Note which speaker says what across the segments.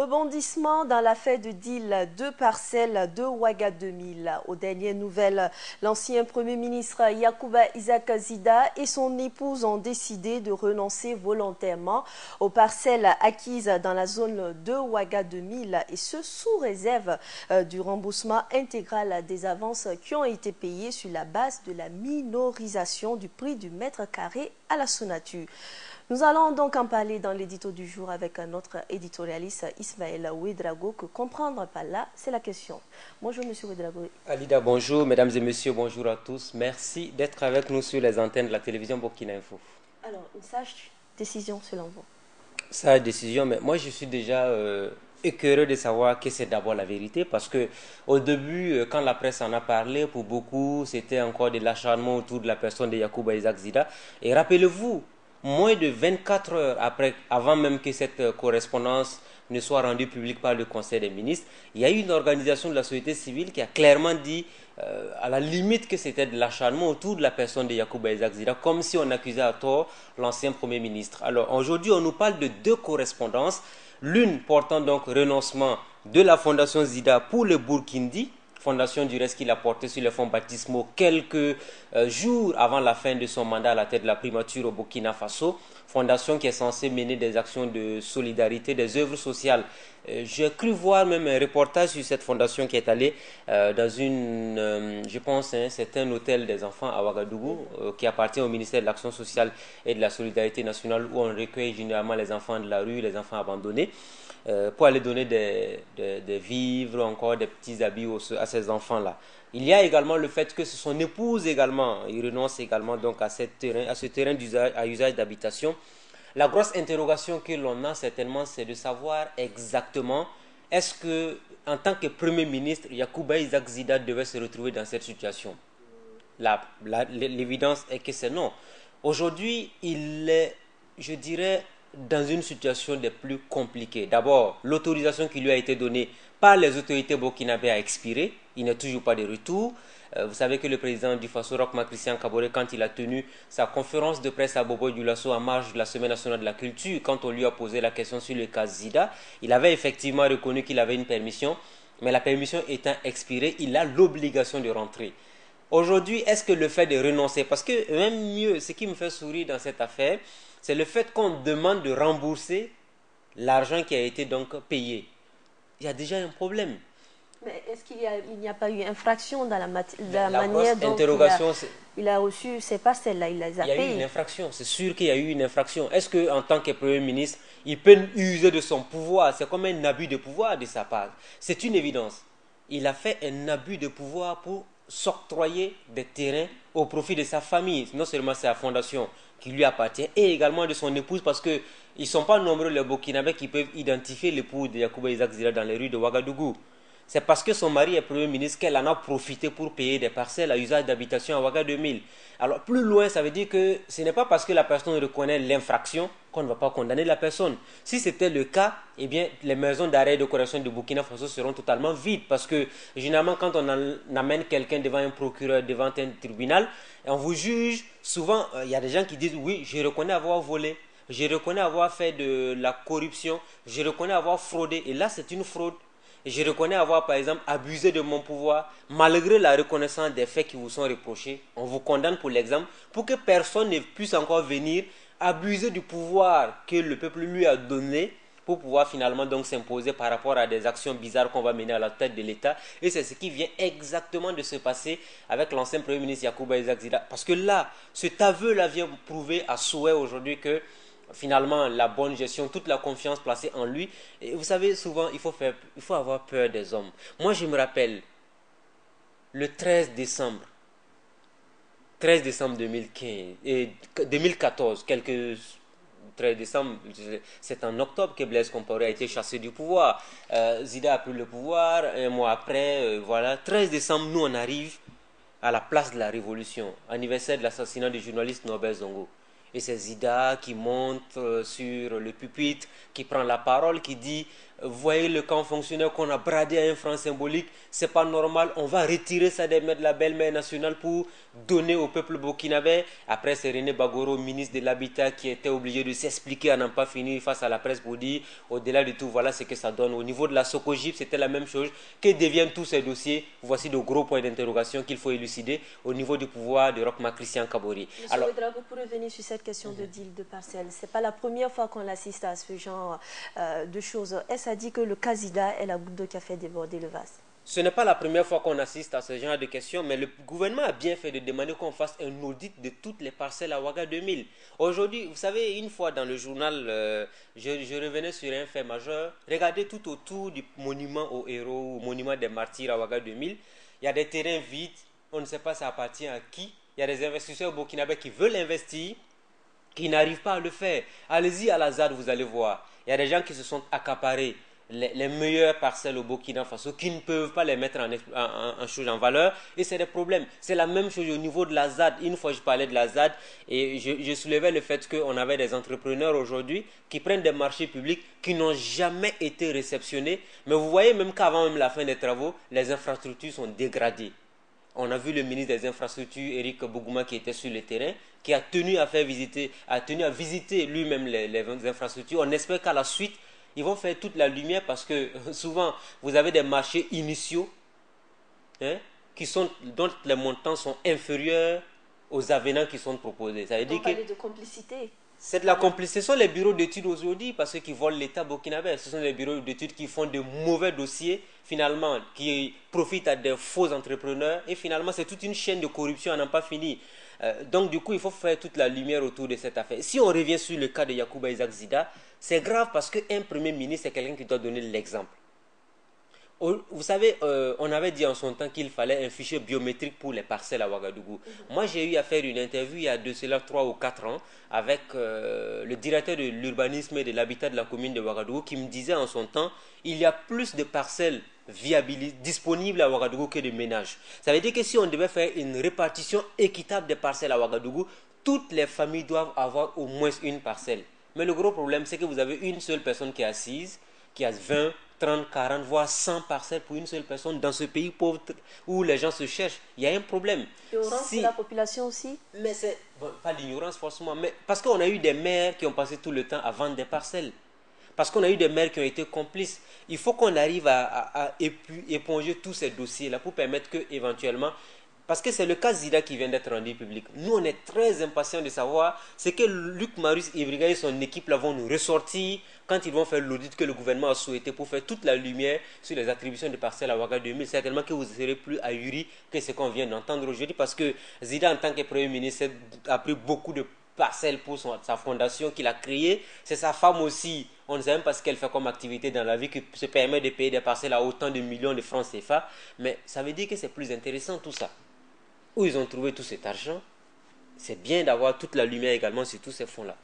Speaker 1: Rebondissement dans l'affaire de deal 2 parcelles de Ouaga 2000. Aux dernières nouvelles, l'ancien Premier ministre Yacouba Isaac Zida et son épouse ont décidé de renoncer volontairement aux parcelles acquises dans la zone de Ouaga 2000 et ce sous réserve du remboursement intégral des avances qui ont été payées sur la base de la minorisation du prix du mètre carré à la Sonature. Nous allons donc en parler dans l'édito du jour avec notre éditorialiste Ismaël Ouedraogo, que comprendre par là, c'est la question. Bonjour Monsieur Ouedraogo.
Speaker 2: Alida, bonjour. Mesdames et messieurs, bonjour à tous. Merci d'être avec nous sur les antennes de la télévision Burkina Info.
Speaker 1: Alors, une sage décision selon vous?
Speaker 2: Sage décision, mais moi je suis déjà écœuré de savoir que c'est d'abord la vérité, parce que au début, quand la presse en a parlé, pour beaucoup, c'était encore de l'acharnement autour de la personne de Yacouba Isaac Zida. Et rappelez-vous, moins de 24 heures après, avant même que cette correspondance ne soit rendue publique par le Conseil des ministres, il y a eu une organisation de la société civile qui a clairement dit, à la limite, que c'était de l'acharnement autour de la personne de Yacouba Isaac Zida, comme si on accusait à tort l'ancien Premier ministre. Alors aujourd'hui, on nous parle de deux correspondances, l'une portant donc renoncement de la Fondation Zida pour le Burkindi, fondation du reste qu'il a portée sur les fonds baptismaux quelques jours avant la fin de son mandat à la tête de la primature au Burkina Faso, fondation qui est censée mener des actions de solidarité, des œuvres sociales. J'ai cru voir même un reportage sur cette fondation qui est allée dans je pense, c'est un hôtel des enfants à Ouagadougou qui appartient au ministère de l'Action sociale et de la solidarité nationale, où on recueille généralement les enfants de la rue, les enfants abandonnés, pour aller donner des vivres, encore des petits habits à ces enfants-là. Il y a également le fait que son épouse également, il renonce également donc à ce terrain à usage d'habitation. La grosse interrogation que l'on a certainement, c'est de savoir exactement, est-ce que, en tant que Premier ministre, Yacouba Isaac Zida devait se retrouver dans cette situation? L'évidence est que c'est non. Aujourd'hui, il est, je dirais, dans une situation des plus compliquées. D'abord, l'autorisation qui lui a été donnée par les autorités burkinabées a expiré. Il n'est toujours pas de retour. Vous savez que le président du Faso, Roch-Marc Christian Kaboré, quand il a tenu sa conférence de presse à Bobo-Dioulasso en marge de la Semaine nationale de la culture, quand on lui a posé la question sur le cas Zida, il avait effectivement reconnu qu'il avait une permission, mais la permission étant expirée, il a l'obligation de rentrer. Aujourd'hui, est-ce que le fait de renoncer, parce que même mieux, ce qui me fait sourire dans cette affaire, c'est le fait qu'on demande de rembourser l'argent qui a été donc payé. Il y a déjà un problème.
Speaker 1: Mais est-ce qu'il n'y a pas eu infraction dans la manière dont il a reçu, c'est pas celle-là, il les a payés?
Speaker 2: Il y a eu une infraction, c'est sûr qu'il y a eu une infraction. Est-ce qu'en tant que Premier ministre, il peut user de son pouvoir? C'est comme un abus de pouvoir de sa part. C'est une évidence. Il a fait un abus de pouvoir pour s'octroyer des terrains au profit de sa famille. Non seulement c'est la fondation qui lui appartient, et également de son épouse, parce qu'ils ne sont pas nombreux les Burkinabés qui peuvent identifier l'épouse de Yacouba Isaac Zida dans les rues de Ouagadougou. C'est parce que son mari est Premier ministre qu'elle en a profité pour payer des parcelles à usage d'habitation à Ouaga 2000. Alors plus loin, ça veut dire que ce n'est pas parce que la personne reconnaît l'infraction qu'on ne va pas condamner la personne. Si c'était le cas, eh bien, les maisons d'arrêt et de correction de Burkina Faso seront totalement vides, parce que généralement quand on amène quelqu'un devant un procureur, devant un tribunal, et on vous juge, souvent il y a des gens qui disent oui, je reconnais avoir volé, je reconnais avoir fait de la corruption, je reconnais avoir fraudé, et là c'est une fraude. Je reconnais avoir, par exemple, abusé de mon pouvoir, malgré la reconnaissance des faits qui vous sont reprochés. On vous condamne pour l'exemple, pour que personne ne puisse encore venir abuser du pouvoir que le peuple lui a donné, pour pouvoir finalement donc s'imposer par rapport à des actions bizarres qu'on va mener à la tête de l'État. Et c'est ce qui vient exactement de se passer avec l'ancien Premier ministre Yacouba Isaac Zida. Parce que là, cet aveu-là vient prouver à souhait aujourd'hui que finalement la bonne gestion, toute la confiance placée en lui. Et vous savez, souvent il faut avoir peur des hommes. Moi je me rappelle le 13 décembre 2015 et 2014, 13 décembre, c'est en octobre que Blaise Compaoré a été chassé du pouvoir. Zida a pris le pouvoir, un mois après, voilà, 13 décembre, nous on arrive à la place de la Révolution, anniversaire de l'assassinat du journaliste Norbert Zongo. Et c'est Zida qui monte sur le pupitre, qui prend la parole, qui dit vous voyez le camp fonctionnaire qu'on a bradé à un franc symbolique, c'est pas normal, on va retirer ça des mains de la belle-mère nationale pour donner au peuple burkinabé. Après, c'est René Bagoro, ministre de l'Habitat, qui était obligé de s'expliquer à n'en pas finir face à la presse pour dire, au-delà de tout, voilà ce que ça donne. Au niveau de la Socogip, c'était la même chose. Que deviennent tous ces dossiers? Voici de gros points d'interrogation qu'il faut élucider au niveau du pouvoir de Rochma Christian Kabori.
Speaker 1: Monsieur Ouedraogo, pour revenir sur cette question de deal de parcelles, ce n'est pas la première fois qu'on assiste à ce genre de choses. Est-ce à dire que le cas Zida est la goutte d'eau qui a fait déborder le vase?
Speaker 2: Ce n'est pas la première fois qu'on assiste à ce genre de questions, mais le gouvernement a bien fait de demander qu'on fasse un audit de toutes les parcelles à Ouaga 2000. Aujourd'hui, vous savez, une fois dans le journal, je revenais sur un fait majeur. Regardez tout autour du monument aux héros, au monument des martyrs à Ouaga 2000. Il y a des terrains vides, on ne sait pas ça appartient à qui. Il y a des investisseurs burkinabés qui veulent investir, qui n'arrivent pas à le faire. Allez-y à la ZAD, vous allez voir. Il y a des gens qui se sont accaparés les meilleures parcelles au Burkina Faso, qui ne peuvent pas les mettre en valeur, et c'est des problèmes. C'est la même chose au niveau de la ZAD. Une fois je parlais de la ZAD et je soulevais le fait qu'on avait des entrepreneurs aujourd'hui qui prennent des marchés publics qui n'ont jamais été réceptionnés, mais vous voyez même qu'avant même la fin des travaux, les infrastructures sont dégradées. On a vu le ministre des Infrastructures, Éric Bougouma, qui était sur le terrain, qui a tenu à visiter lui-même les infrastructures. On espère qu'à la suite, ils vont faire toute la lumière parce que souvent, vous avez des marchés initiaux dont les montants sont inférieurs aux avenants qui sont proposés. Ça veut dire
Speaker 1: parler de complicité.
Speaker 2: C'est de la complicité. Ce sont les bureaux d'études aujourd'hui parce qu'ils volent l'État burkinabé. Ce sont les bureaux d'études qui font de mauvais dossiers, finalement, qui profitent à des faux entrepreneurs. Et finalement, c'est toute une chaîne de corruption à n'en pas finir. Donc, du coup, il faut faire toute la lumière autour de cette affaire. Si on revient sur le cas de Yacouba Isaac Zida, c'est grave parce qu'un premier ministre, c'est quelqu'un qui doit donner l'exemple. Vous savez, on avait dit en son temps qu'il fallait un fichier biométrique pour les parcelles à Ouagadougou. Moi, j'ai eu à faire une interview il y a de cela 3 ou 4 ans avec le directeur de l'urbanisme et de l'habitat de la commune de Ouagadougou qui me disait en son temps, il y a plus de parcelles disponibles à Ouagadougou que de ménages. Ça veut dire que si on devait faire une répartition équitable des parcelles à Ouagadougou, toutes les familles doivent avoir au moins une parcelle. Mais le gros problème, c'est que vous avez une seule personne qui est assise, qui a 20, 30, 40, voire 100 parcelles pour une seule personne dans ce pays pauvre où les gens se cherchent. Il y a un problème.
Speaker 1: L'ignorance de la population aussi?
Speaker 2: Mais c'est pas l'ignorance forcément, mais parce qu'on a eu des maires qui ont passé tout le temps à vendre des parcelles. Parce qu'on a eu des maires qui ont été complices. Il faut qu'on arrive à éponger tous ces dossiers-là pour permettre que éventuellement. Parce que c'est le cas Zida qui vient d'être rendu public. Nous, on est très impatients de savoir ce que Luc Marius Ibriga et son équipe là vont nous ressortir quand ils vont faire l'audit que le gouvernement a souhaité pour faire toute la lumière sur les attributions de parcelles à Ouaga 2000. Certainement que vous ne serez plus ahuri que ce qu'on vient d'entendre aujourd'hui parce que Zida, en tant que Premier ministre, a pris beaucoup de parcelles pour sa fondation qu'il a créée. C'est sa femme aussi. On ne sait même pas ce qu'elle fait comme activité dans la vie qui se permet de payer des parcelles à autant de millions de francs CFA. Mais ça veut dire que c'est plus intéressant tout ça. Où ils ont trouvé tout cet argent, c'est bien d'avoir toute la lumière également sur tous ces fonds-là.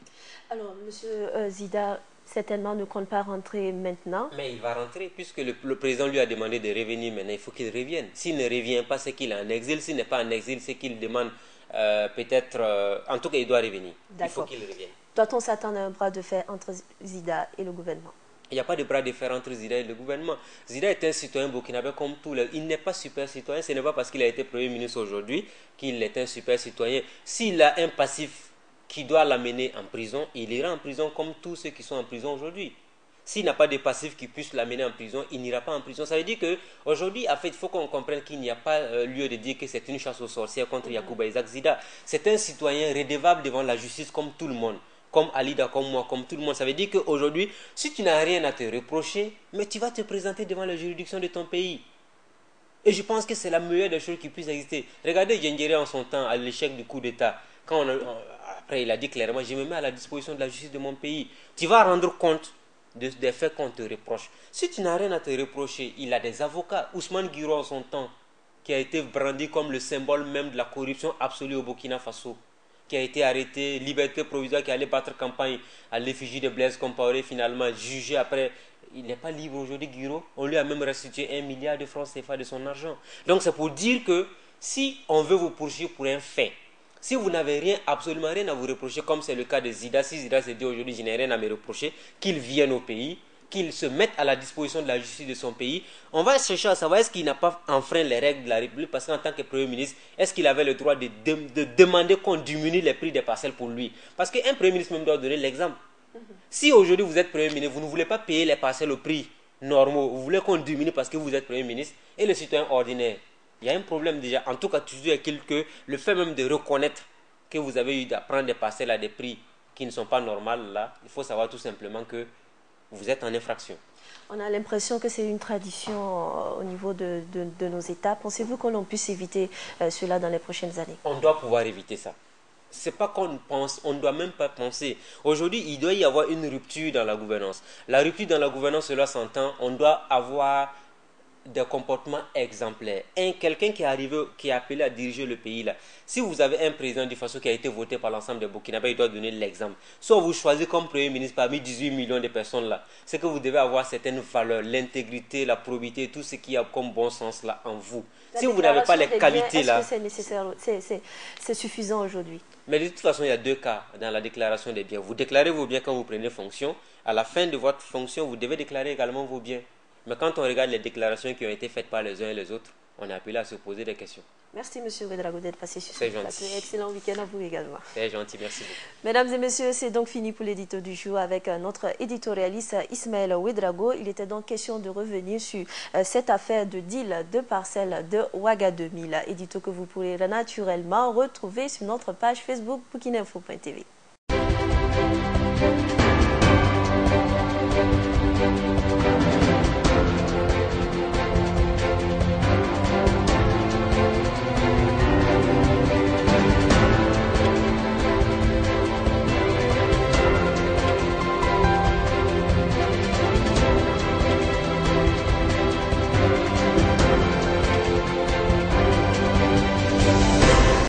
Speaker 1: Alors, M. Zida, certainement ne compte pas rentrer maintenant.
Speaker 2: Mais il va rentrer, puisque le président lui a demandé de revenir maintenant, il faut qu'il revienne. S'il ne revient pas, c'est qu'il est en exil. S'il n'est pas en exil, c'est qu'il demande peut-être... en tout cas, il doit revenir. Il faut qu'il revienne.
Speaker 1: Doit-on s'attendre à un bras de fer entre Zida et le gouvernement?
Speaker 2: Il n'y a pas de bras de fer entre Zida et le gouvernement. Zida est un citoyen burkinabé comme tous les... Il n'est pas super citoyen. Ce n'est pas parce qu'il a été Premier ministre aujourd'hui qu'il est un super citoyen. S'il a un passif qui doit l'amener en prison, il ira en prison comme tous ceux qui sont en prison aujourd'hui. S'il n'a pas de passif qui puisse l'amener en prison, il n'ira pas en prison. Ça veut dire qu'aujourd'hui, en fait, il faut qu'on comprenne qu'il n'y a pas lieu de dire que c'est une chasse aux sorcières contre Yacouba Isaac Zida. C'est un citoyen redevable devant la justice comme tout le monde. Comme Alida, comme moi, comme tout le monde. Ça veut dire qu'aujourd'hui, si tu n'as rien à te reprocher, mais tu vas te présenter devant la juridiction de ton pays. Et je pense que c'est la meilleure des choses qui puissent exister. Regardez Djendjere en son temps, à l'échec du coup d'État. Après, il a dit clairement, je me mets à la disposition de la justice de mon pays. Tu vas rendre compte des faits qu'on te reproche. Si tu n'as rien à te reprocher, il a des avocats. Ousmane Guiro en son temps, qui a été brandi comme le symbole même de la corruption absolue au Burkina Faso, qui a été arrêté, liberté provisoire, qui allait battre campagne à l'effigie de Blaise Compaoré, finalement jugé après. Il n'est pas libre aujourd'hui, Guiro. On lui a même restitué 1 milliard de francs CFA de son argent. Donc c'est pour dire que si on veut vous poursuivre pour un fait, si vous n'avez absolument rien à vous reprocher, comme c'est le cas de Zida, si Zida se dit aujourd'hui je n'ai rien à me reprocher, qu'il vienne au pays, qu'il se mette à la disposition de la justice de son pays. On va chercher à savoir est-ce qu'il n'a pas enfreint les règles de la République, parce qu'en tant que Premier ministre, est-ce qu'il avait le droit de demander qu'on diminue les prix des parcelles pour lui? Parce qu'un Premier ministre même doit donner l'exemple. Si aujourd'hui vous êtes Premier ministre, vous ne voulez pas payer les parcelles au prix normaux, vous voulez qu'on diminue parce que vous êtes Premier ministre, et le citoyen ordinaire, il y a un problème déjà. En tout cas, toujours est-il que le fait même de reconnaître que vous avez eu à prendre des parcelles à des prix qui ne sont pas normaux, là, il faut savoir tout simplement que vous êtes en infraction.
Speaker 1: On a l'impression que c'est une tradition au niveau de nos États. Pensez-vous qu'on puisse éviter cela dans les prochaines années?
Speaker 2: On doit pouvoir éviter ça. C'est pas qu'on pense, on ne doit même pas penser. Aujourd'hui, il doit y avoir une rupture dans la gouvernance. La rupture dans la gouvernance, cela s'entend, on doit avoir des comportements exemplaires. Quelqu'un qui est arrivé, qui est appelé à diriger le pays là, si vous avez un président de façon qui a été voté par l'ensemble des Burkinabés, il doit donner l'exemple. Soit vous choisissez comme Premier ministre parmi 18 millions de personnes là, c'est que vous devez avoir certaines valeurs, l'intégrité, la probité, tout ce qu'il y a comme bon sens là en vous. Si vous n'avez pas les qualités là...
Speaker 1: Est-ce que c'est nécessaire, c'est suffisant aujourd'hui?
Speaker 2: Mais de toute façon, il y a deux cas dans la déclaration des biens. Vous déclarez vos biens quand vous prenez fonction. À la fin de votre fonction, vous devez déclarer également vos biens. Mais quand on regarde les déclarations qui ont été faites par les uns et les autres, on est appelé à se poser des questions.
Speaker 1: Merci, M. Ouedraogo, d'être passé sur
Speaker 2: ce
Speaker 1: plateau. Excellent week-end à vous également.
Speaker 2: C'est gentil, merci beaucoup.
Speaker 1: Mesdames et messieurs, c'est donc fini pour l'édito du jour avec notre éditorialiste Ismaël Ouedraogo. Il était donc question de revenir sur cette affaire de deal de parcelles de Ouaga 2000. Édito que vous pourrez naturellement retrouver sur notre page Facebook burkineinfo.tv.